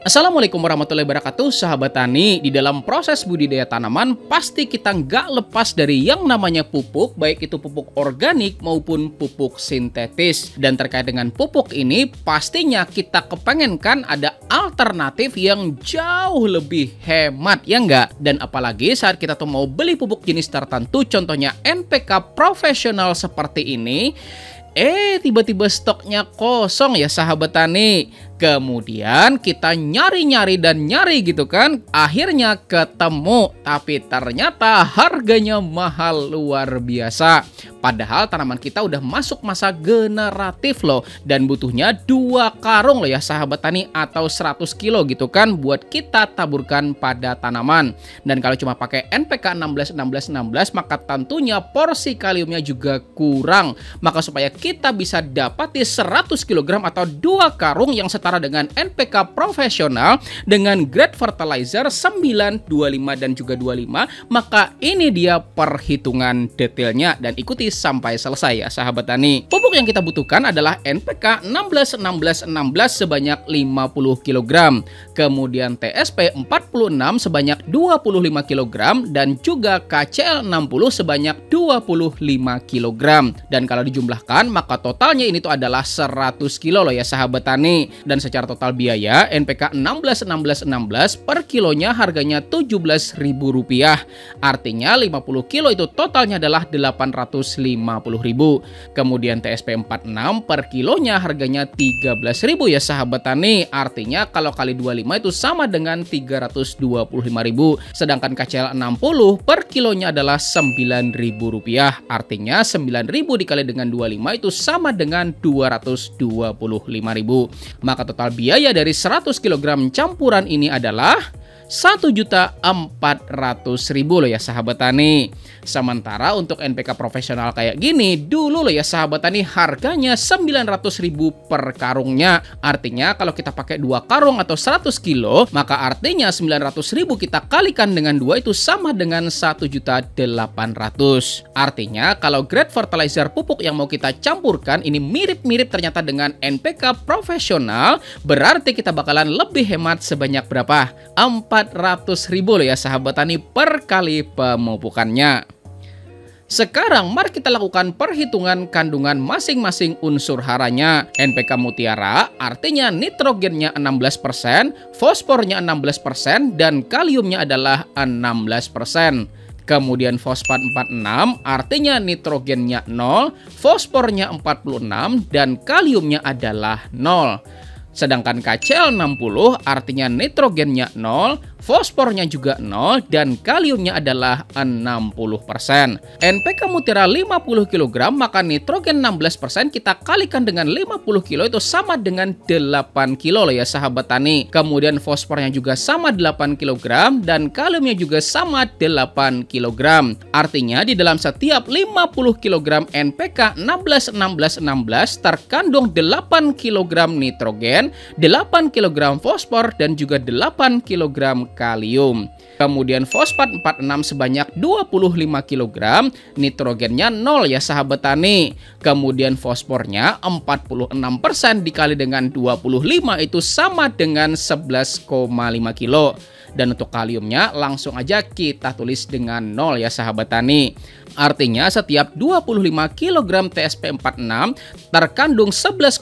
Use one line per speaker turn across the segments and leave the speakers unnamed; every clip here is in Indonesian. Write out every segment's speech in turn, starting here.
Assalamualaikum warahmatullahi wabarakatuh, sahabat tani. Di dalam proses budidaya tanaman, pasti kita nggak lepas dari yang namanya pupuk, baik itu pupuk organik maupun pupuk sintetis. Dan terkait dengan pupuk ini, pastinya kita kepengenkan ada alternatif yang jauh lebih hemat, ya nggak? Dan apalagi saat kita tuh mau beli pupuk jenis tertentu, contohnya NPK profesional seperti ini, tiba-tiba stoknya kosong ya sahabat tani. Kemudian kita nyari-nyari dan nyari gitu kan. Akhirnya ketemu, tapi ternyata harganya mahal luar biasa. Padahal tanaman kita udah masuk masa generatif loh. Dan butuhnya 2 karung loh ya sahabat tani, atau 100 kilo gitu kan, buat kita taburkan pada tanaman. Dan kalau cuma pakai NPK 16-16-16, maka tentunya porsi kaliumnya juga kurang. Maka supaya kita bisa dapati 100 kg atau 2 karung yang setara dengan NPK profesional dengan grade fertilizer 9, 25 dan juga 25, maka ini dia perhitungan detailnya dan ikuti sampai selesai ya sahabat tani. Pupuk yang kita butuhkan adalah NPK 16-16-16 sebanyak 50 kg, kemudian TSP 46 sebanyak 25 kg dan juga KCL 60 sebanyak 25 kg. Dan kalau dijumlahkan maka totalnya ini tuh adalah 100 kilo loh ya sahabat tani. Dan secara total biaya NPK 16-16-16 per kilonya harganya Rp17.000. Artinya 50 kilo itu totalnya adalah Rp850.000. Kemudian TSP 46 per kilonya harganya Rp13.000 ya sahabat tani. Artinya kalau kali 25 itu sama dengan Rp325.000. Sedangkan KCL 60 per kilonya adalah Rp9.000. Artinya 9.000 dikali dengan 25 itu sama dengan Rp225.000. Maka total biaya dari 100 kg campuran ini adalah Rp1.400.000 loh ya sahabat tani. Sementara untuk NPK profesional kayak gini, dulu loh ya sahabat tani, harganya Rp900.000 per karungnya. Artinya kalau kita pakai 2 karung atau 100 kilo, maka artinya Rp900.000 kita kalikan dengan 2 itu sama dengan Rp1.800.000. Artinya kalau grade fertilizer pupuk yang mau kita campurkan ini mirip-mirip ternyata dengan NPK profesional, berarti kita bakalan lebih hemat sebanyak berapa? Rp400.000 loh ya sahabat tani per kali pemupukannya. Sekarang mari kita lakukan perhitungan kandungan masing-masing unsur haranya. NPK Mutiara artinya nitrogennya 16%, fosfornya 16%, dan kaliumnya adalah 16%. Kemudian fosfat 46 artinya nitrogennya 0, fosfornya 46, dan kaliumnya adalah 0. Sedangkan KCL 60 artinya nitrogennya 0, fosfornya juga 0, dan kaliumnya adalah 60%. NPK Mutiara 50 kg, maka nitrogen 16% kita kalikan dengan 50 kg itu sama dengan 8 kg loh ya sahabat tani. Kemudian fosfornya juga sama 8 kg dan kaliumnya juga sama 8 kg. Artinya di dalam setiap 50 kg NPK 16-16-16 terkandung 8 kg nitrogen, 8 kg fosfor, dan juga 8 kg kalium. Kemudian fosfat 46 sebanyak 25 kg, nitrogennya 0 ya sahabat tani. Kemudian fosfornya 46% dikali dengan 25 itu sama dengan 11,5 kg. Dan untuk kaliumnya langsung aja kita tulis dengan 0 ya sahabat tani. Artinya setiap 25 kg TSP 46 terkandung 11,5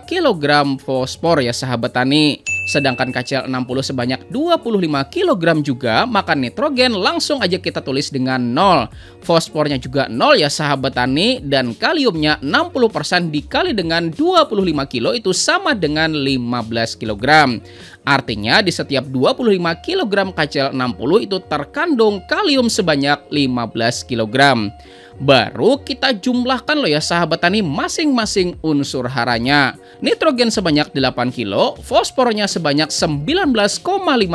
kg fosfor ya sahabat tani. Sedangkan KCL 60 sebanyak 25 kg juga, maka nitrogen langsung aja kita tulis dengan 0. Fosfornya juga 0 ya sahabat tani, dan kaliumnya 60% dikali dengan 25 kg itu sama dengan 15 kg. Artinya di setiap 25 kg KCL 60 itu terkandung kalium sebanyak 15 kg. Baru kita jumlahkan loh ya sahabat tani masing-masing unsur haranya. Nitrogen sebanyak 8 kg, fosfornya sebanyak 19,5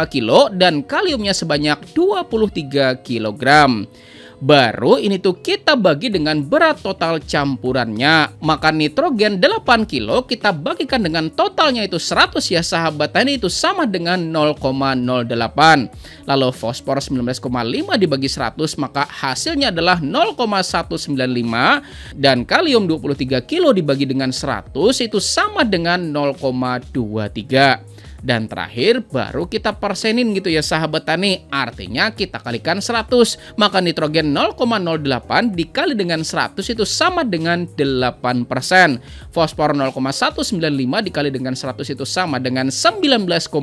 kg, dan kaliumnya sebanyak 23 kg. Baru ini tuh kita bagi dengan berat total campurannya. Maka nitrogen 8 kilo kita bagikan dengan totalnya itu 100 ya sahabat tani, itu sama dengan 0,08. Lalu fosfor 19,5 dibagi 100 maka hasilnya adalah 0,195. Dan kalium 23 kilo dibagi dengan 100 itu sama dengan 0,23. Dan terakhir baru kita persenin gitu ya sahabat tani. Artinya kita kalikan 100. Maka nitrogen 0,08 dikali dengan 100 itu sama dengan 8%. Fosfor 0,195 dikali dengan 100 itu sama dengan 19,5.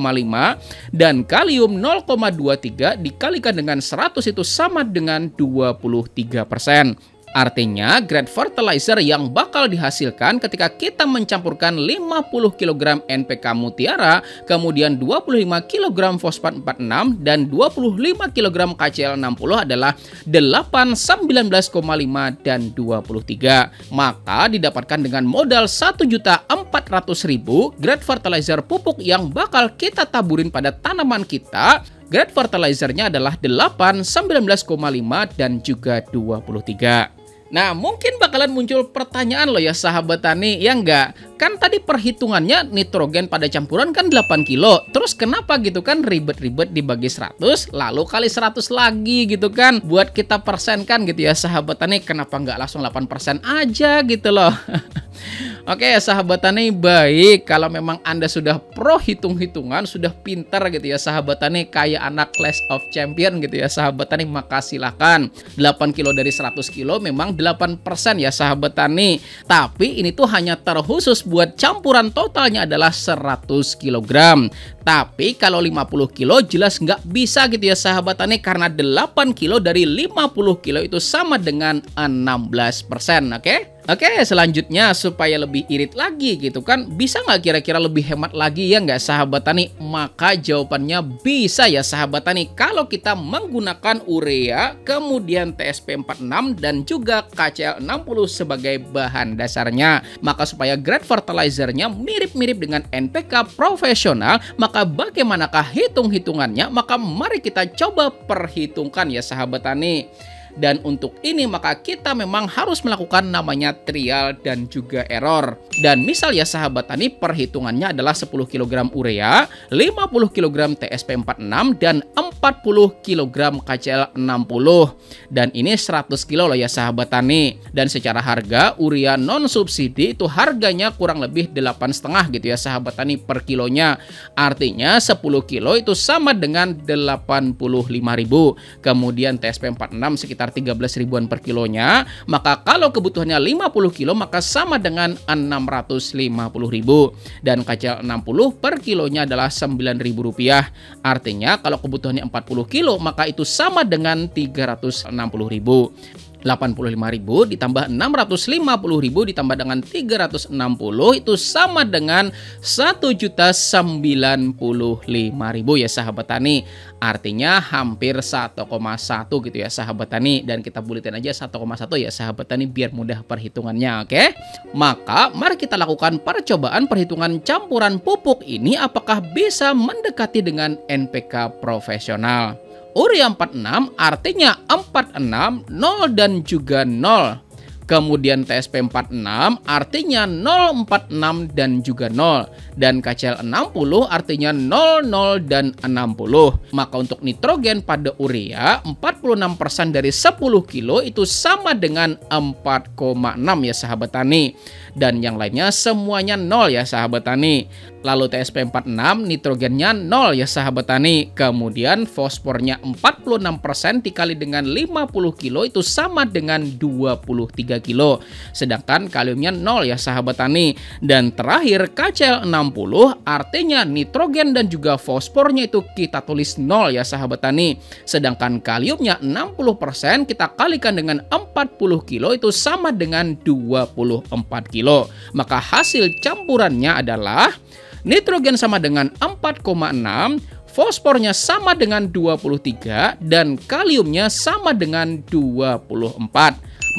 Dan kalium 0,23 dikalikan dengan 100 itu sama dengan 23%. Artinya, grade fertilizer yang bakal dihasilkan ketika kita mencampurkan 50 kg NPK Mutiara, kemudian 25 kg fosfat 46, dan 25 kg KCl60 adalah 8, 19,5, dan 23. Maka didapatkan dengan modal 1.400.000 grade fertilizer pupuk yang bakal kita taburin pada tanaman kita. Grade fertilizernya adalah 8, 19,5, dan juga 23. Nah, mungkin bakalan muncul pertanyaan loh ya sahabat tani, ya enggak? Kan tadi perhitungannya nitrogen pada campuran kan 8 kilo. Terus kenapa gitu kan ribet-ribet dibagi 100, lalu kali 100 lagi gitu kan? Buat kita persenkan gitu ya sahabat tani, kenapa nggak langsung 8% aja gitu loh? Oke sahabat tani, baik kalau memang Anda sudah pro hitung-hitungan, sudah pintar gitu ya sahabat tani, kayak anak Clash of Champion gitu ya sahabat tani, maka silahkan. 8 kilo dari 100 kilo memang 8% ya sahabat tani. Tapi ini tuh hanya terkhusus buat campuran totalnya adalah 100 kg. Tapi kalau 50 kilo jelas nggak bisa gitu ya sahabat tani, karena 8 kilo dari 50 kilo itu sama dengan 16%, oke? Oke, selanjutnya supaya lebih irit lagi gitu kan, bisa nggak kira-kira lebih hemat lagi ya nggak sahabat tani? Maka jawabannya bisa ya sahabat tani, kalau kita menggunakan urea, kemudian TSP 46 dan juga KCl60 sebagai bahan dasarnya. Maka supaya grade fertilizernya mirip-mirip dengan NPK profesional, maka bagaimanakah hitung-hitungannya? Maka mari kita coba perhitungkan ya sahabat tani. Dan untuk ini maka kita memang harus melakukan namanya trial dan juga error. Dan misal ya sahabat tani, perhitungannya adalah 10 kg urea, 50 kg TSP 46, dan 40 kg KCl60. Dan ini 100 kilo loh ya sahabat tani. Dan secara harga urea non subsidi itu harganya kurang lebih 8,5 gitu ya sahabat tani per kilonya. Artinya 10 kilo itu sama dengan 85.000. Kemudian TSP 46 sekitar 13 ribuan per kilonya. Maka kalau kebutuhannya 50 kilo maka sama dengan 650.000. Dan KCl60 per kilonya adalah 9.000 rupiah. Artinya kalau kebutuhannya 40 kilo maka itu sama dengan 360.000. 85.000 ditambah 650.000 ditambah dengan 360 itu sama dengan 1.095.000 ya sahabat tani. Artinya hampir 1,1 gitu ya sahabat tani. Dan kita buletin aja 1,1 ya sahabat tani biar mudah perhitungannya, oke? Maka mari kita lakukan percobaan perhitungan campuran pupuk ini apakah bisa mendekati dengan NPK profesional. Urea 46 artinya 46, 0 dan juga 0. Kemudian TSP 46 artinya 046 dan juga 0. Dan KCl60 artinya 00 dan 60. Maka untuk nitrogen pada urea 46% dari 10 kilo itu sama dengan 4,6 ya sahabat tani. Dan yang lainnya semuanya 0 ya sahabat tani. Lalu TSP 46 nitrogennya 0 ya sahabat tani. Kemudian fosfornya 46% dikali dengan 50 kilo itu sama dengan 23 kilo. Sedangkan kaliumnya 0 ya sahabat tani. Dan terakhir KCl60 artinya nitrogen dan juga fosfornya itu kita tulis 0 ya sahabat tani. Sedangkan kaliumnya 60% kita kalikan dengan 40 kilo itu sama dengan 24 kilo. Maka hasil campurannya adalah nitrogen sama dengan 4,6, fosfornya sama dengan 23, dan kaliumnya sama dengan 24.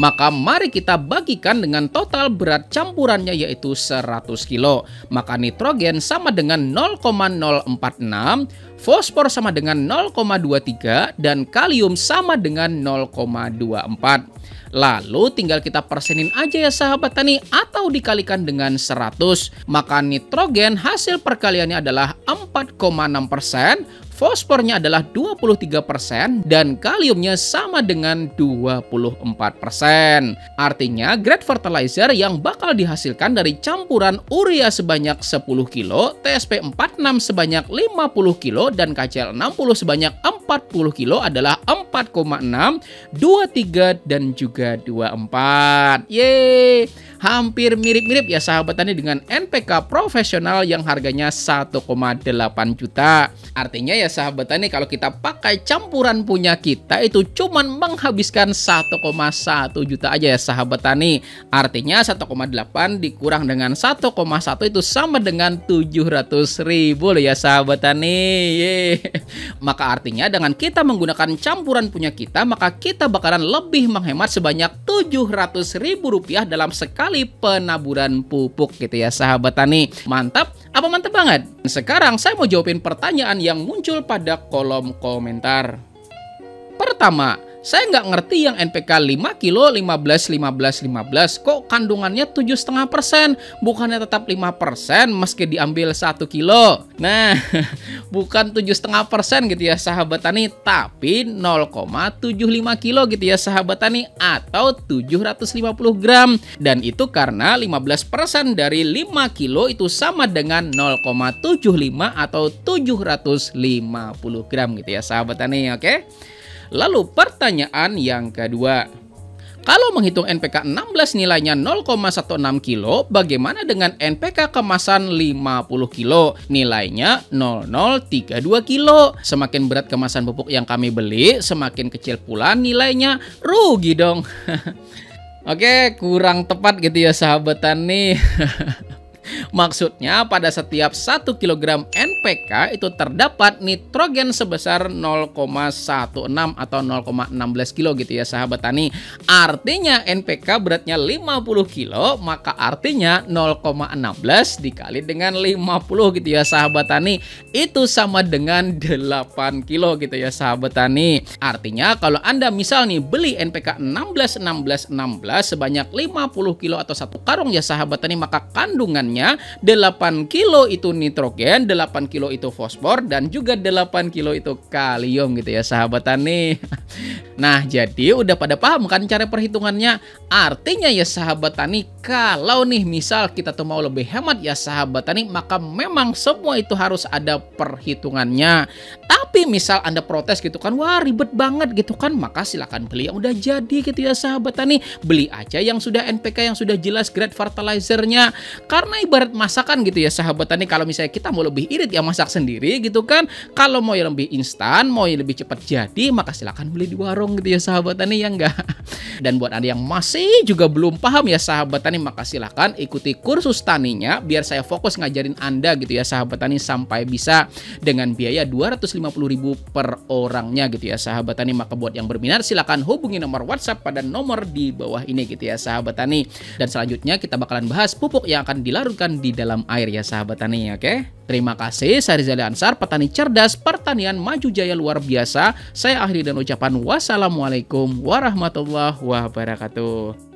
Maka mari kita bagikan dengan total berat campurannya yaitu 100 kilo. Maka nitrogen sama dengan 0,046, fosfor sama dengan 0,23, dan kalium sama dengan 0,24. Lalu tinggal kita persenin aja ya sahabat tani atau dikalikan dengan 100. Maka nitrogen hasil perkaliannya adalah 4,6%, fosfornya adalah 23% dan kaliumnya sama dengan 24%. Artinya grade fertilizer yang bakal dihasilkan dari campuran urea sebanyak 10 kilo, TSP 46 sebanyak 50 kilo, dan KCl 60 sebanyak 40 kilo adalah 4,6, 23, dan juga 24. Yeay! Hampir mirip-mirip ya sahabat tani dengan NPK profesional yang harganya 1,8 juta. Artinya ya sahabat tani, kalau kita pakai campuran punya kita itu cuman menghabiskan 1,1 juta aja ya sahabat tani. Artinya 1,8 dikurang dengan 1,1 itu sama dengan 700.000 loh ya sahabat tani. Yeay. Maka artinya dengan kita menggunakan campuran punya kita, maka kita bakalan lebih menghemat sebanyak Rp700.000 dalam sekali penaburan pupuk gitu ya sahabat tani. Mantap? Apa mantap banget? Sekarang saya mau jawabin pertanyaan yang muncul pada kolom komentar. Pertama, saya nggak ngerti yang NPK 5 kilo 15 kok kandungannya 7,5%, bukannya tetap 5% meski diambil 1 kilo. Nah, bukan 7,5% gitu ya sahabat tani, tapi 0,75 kilo gitu ya sahabat tani, atau 750 gram. Dan itu karena 15% dari 5 kilo itu sama dengan 0,75 atau 750 gram gitu ya sahabat tani, oke? Lalu pertanyaan yang kedua, kalau menghitung NPK 16 nilainya 0,16 kilo, bagaimana dengan NPK kemasan 50 kilo? Nilainya 0032 kilo. Semakin berat kemasan pupuk yang kami beli, semakin kecil pula nilainya, rugi dong. Oke, kurang tepat gitu ya sahabat tani. Maksudnya pada setiap 1 kg NPK itu terdapat nitrogen sebesar 0,16 atau 0,16 kilo gitu ya sahabat tani. Artinya NPK beratnya 50 kilo, maka artinya 0,16 dikali dengan 50 gitu ya sahabat tani. Itu sama dengan 8 kilo gitu ya sahabat tani. Artinya kalau Anda misal nih beli NPK 16 sebanyak 50 kilo atau 1 karung ya sahabat tani, maka kandungannya 8 kilo itu nitrogen, 8 kilo itu fosfor, dan juga 8 kilo itu kalium gitu ya sahabat tani. Nah, jadi udah pada paham kan cara perhitungannya? Artinya ya sahabat tani, kalau nih misal kita tuh mau lebih hemat ya sahabat tani, maka memang semua itu harus ada perhitungannya. Tapi misal Anda protes gitu kan, wah ribet banget gitu kan, maka silakan beli yang udah jadi gitu ya sahabat tani. Beli aja yang sudah NPK, yang sudah jelas grade fertilizernya. Karena ibarat masakan gitu ya sahabat tani, kalau misalnya kita mau lebih irit ya masak sendiri gitu kan. Kalau mau yang lebih instan, mau yang lebih cepat jadi, maka silakan beli di warung gitu ya sahabat tani, ya enggak. Dan buat Anda yang masih juga belum paham ya sahabat tani, maka silakan ikuti kursus taninya biar saya fokus ngajarin Anda gitu ya sahabat tani sampai bisa dengan biaya 250.000 per orangnya gitu ya sahabat tani. Maka buat yang berminat silakan hubungi nomor WhatsApp pada nomor di bawah ini gitu ya sahabat tani. Dan selanjutnya kita bakalan bahas pupuk yang akan dilarutkan di dalam air ya sahabat tani, oke? Terima kasih, saya Rizal Ansar, petani cerdas, pertanian maju jaya luar biasa. Saya akhiri dan ucapan wassalamualaikum warahmatullahi wabarakatuh.